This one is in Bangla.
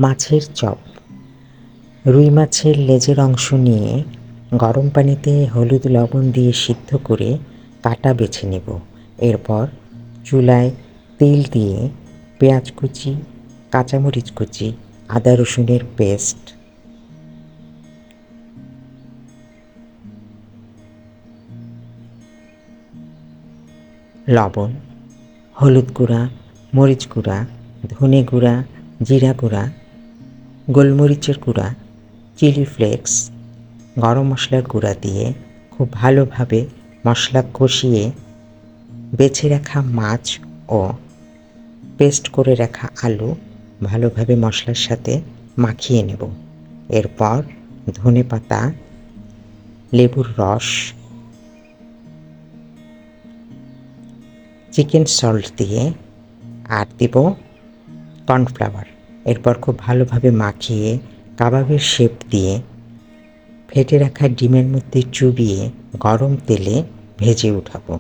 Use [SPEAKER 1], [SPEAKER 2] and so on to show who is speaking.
[SPEAKER 1] মাছের চপ। রুই মাছের লেজের অংশ নিয়ে গরম পানিতে হলুদ লবণ দিয়ে সিদ্ধ করে কাটা বেছে নেব। এরপর চুলায় তেল দিয়ে পেঁয়াজ কুচি, কাঁচামরিচ কুচি, আদা রসুনের পেস্ট, লবণ, হলুদ গুঁড়া, মরিচ গুঁড়া, ধনে গুঁড়া, জিরা গুঁড়া, গোলমরিচের গুঁড়া, চিলি ফ্লেক্স, গরম মশলার গুঁড়া দিয়ে খুব ভালোভাবে মশলা কষিয়ে বেছে রাখা মাছ ও পেস্ট করে রাখা আলু ভালোভাবে মশলার সাথে মাখিয়ে নেব। এরপর ধনেপাতা, লেবুর রস, চিকেন সল্ট দিয়ে আর দেব কর্নফ্লাওয়ার। এরপর খুব ভালোভাবে মাখিয়ে কাবাবের শেপ দিয়ে ফেটে রাখা ডিমের মধ্যে চুবিয়ে গরম তেলে ভেজে উঠাবো।